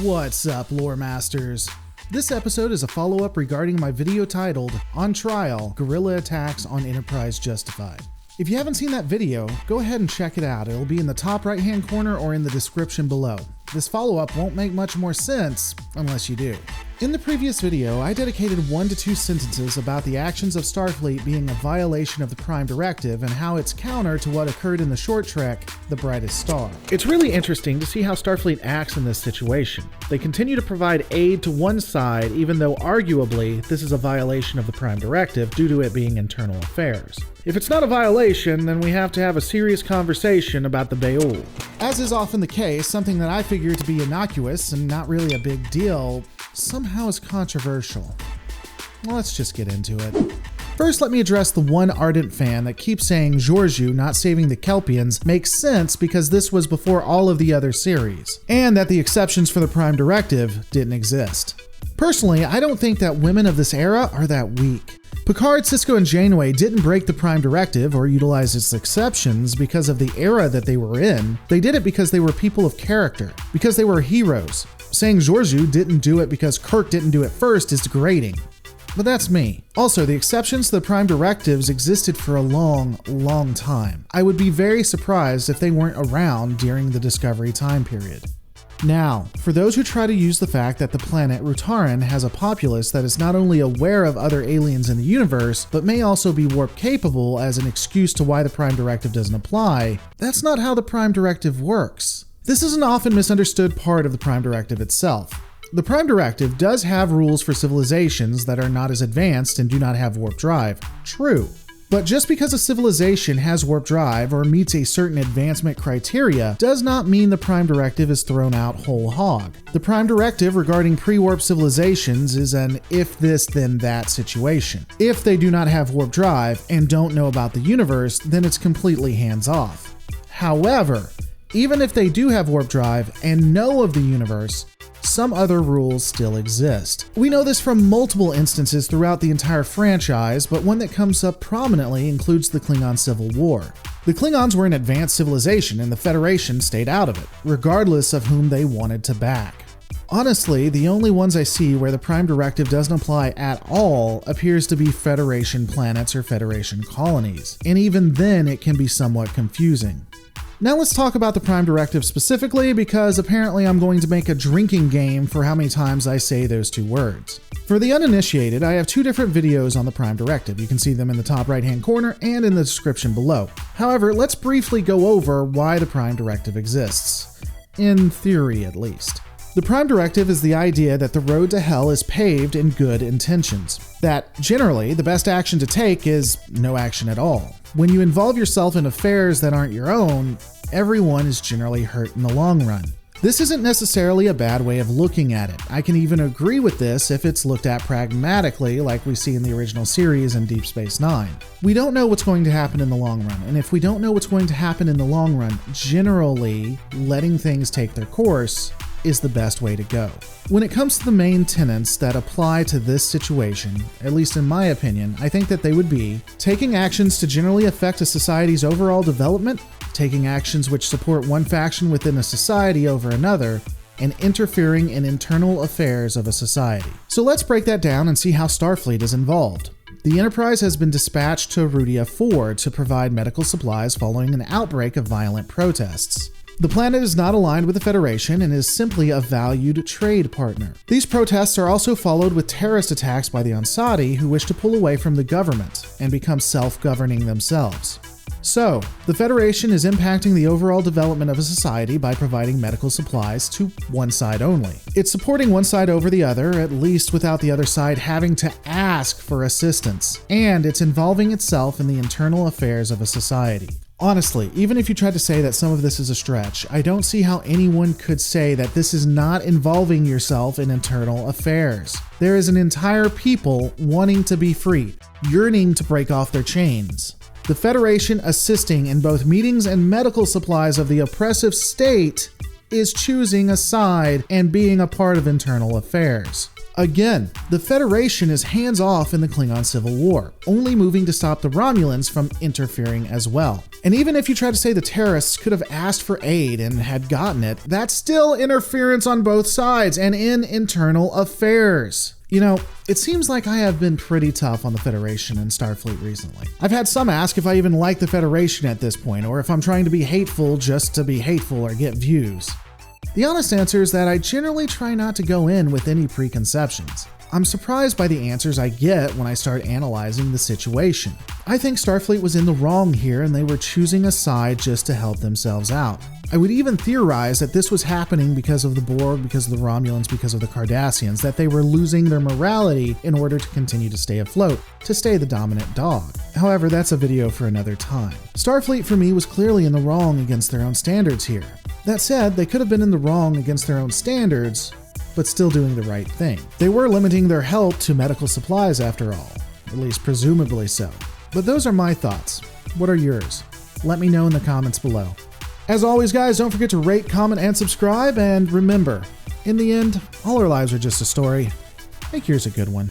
What's up, lore masters? This episode is a follow-up regarding my video titled, On Trial, Guerrilla Attacks on Enterprise Justified. If you haven't seen that video, go ahead and check it out. It'll be in the top right-hand corner or in the description below. This follow-up won't make much more sense unless you do. In the previous video, I dedicated 1 to 2 sentences about the actions of Starfleet being a violation of the Prime Directive and how it's counter to what occurred in the short trek, The Brightest Star. It's really interesting to see how Starfleet acts in this situation. They continue to provide aid to one side, even though arguably this is a violation of the Prime Directive due to it being internal affairs. If it's not a violation, then we have to have a serious conversation about the Beul. As is often the case, something that I figure to be innocuous and not really a big deal somehow is controversial. Let's just get into it. First, let me address the one ardent fan that keeps saying Georgiou not saving the Kelpians makes sense because this was before all of the other series, and that the exceptions for the Prime Directive didn't exist. Personally, I don't think that women of this era are that weak. Picard, Sisko, and Janeway didn't break the Prime Directive or utilize its exceptions because of the era that they were in. They did it because they were people of character, because they were heroes. Saying Georgiou didn't do it because Kirk didn't do it first is degrading. But that's me. Also, the exceptions to the Prime Directives existed for a long time. I would be very surprised if they weren't around during the Discovery time period. Now, for those who try to use the fact that the planet Rutaran has a populace that is not only aware of other aliens in the universe, but may also be warp capable as an excuse to why the Prime Directive doesn't apply, that's not how the Prime Directive works. This is an often misunderstood part of the Prime Directive itself. The Prime Directive does have rules for civilizations that are not as advanced and do not have warp drive. True. But just because a civilization has warp drive or meets a certain advancement criteria does not mean the Prime Directive is thrown out whole hog. The Prime Directive regarding pre-warp civilizations is an if this then that situation. If they do not have warp drive and don't know about the universe, then it's completely hands off. However, even if they do have warp drive and know of the universe, some other rules still exist. We know this from multiple instances throughout the entire franchise, but one that comes up prominently includes the Klingon Civil War. The Klingons were an advanced civilization and the Federation stayed out of it, regardless of whom they wanted to back. Honestly, the only ones I see where the Prime Directive doesn't apply at all appears to be Federation planets or Federation colonies, and even then it can be somewhat confusing. Now let's talk about the Prime Directive specifically, because apparently I'm going to make a drinking game for how many times I say those two words. For the uninitiated, I have 2 different videos on the Prime Directive. You can see them in the top right-hand corner and in the description below. However, let's briefly go over why the Prime Directive exists. In theory, at least. The Prime Directive is the idea that the road to hell is paved in good intentions. That, generally, the best action to take is no action at all. When you involve yourself in affairs that aren't your own, everyone is generally hurt in the long run. This isn't necessarily a bad way of looking at it. I can even agree with this if it's looked at pragmatically, like we see in the original series and Deep Space Nine. We don't know what's going to happen in the long run, and if we don't know what's going to happen in the long run, generally, letting things take their course is the best way to go. When it comes to the main tenets that apply to this situation, at least in my opinion, I think that they would be taking actions to generally affect a society's overall development, taking actions which support one faction within a society over another, and interfering in internal affairs of a society. So let's break that down and see how Starfleet is involved. The Enterprise has been dispatched to Rudia 4 to provide medical supplies following an outbreak of violent protests. The planet is not aligned with the Federation and is simply a valued trade partner. These protests are also followed with terrorist attacks by the Ansati, who wish to pull away from the government and become self-governing themselves. So, the Federation is impacting the overall development of a society by providing medical supplies to one side only. It's supporting one side over the other, at least without the other side having to ask for assistance, and it's involving itself in the internal affairs of a society. Honestly, even if you tried to say that some of this is a stretch, I don't see how anyone could say that this is not involving yourself in internal affairs. There is an entire people wanting to be free, yearning to break off their chains. The Federation assisting in both meetings and medical supplies of the oppressive state is choosing a side and being a part of internal affairs. Again, the Federation is hands-off in the Klingon Civil War, only moving to stop the Romulans from interfering as well. And even if you try to say the terrorists could have asked for aid and had gotten it, that's still interference on both sides and in internal affairs. You know, it seems like I have been pretty tough on the Federation and Starfleet recently. I've had some ask if I even like the Federation at this point, or if I'm trying to be hateful just to be hateful or get views. The honest answer is that I generally try not to go in with any preconceptions. I'm surprised by the answers I get when I start analyzing the situation. I think Starfleet was in the wrong here and they were choosing a side just to help themselves out. I would even theorize that this was happening because of the Borg, because of the Romulans, because of the Cardassians, that they were losing their morality in order to continue to stay afloat, to stay the dominant dog. However, that's a video for another time. Starfleet for me was clearly in the wrong against their own standards here. That said, they could have been in the wrong against their own standards, but still doing the right thing. They were limiting their help to medical supplies after all, at least presumably so. But those are my thoughts. What are yours? Let me know in the comments below. As always, guys, don't forget to rate, comment, and subscribe, and remember, in the end, all our lives are just a story. Make yours a good one.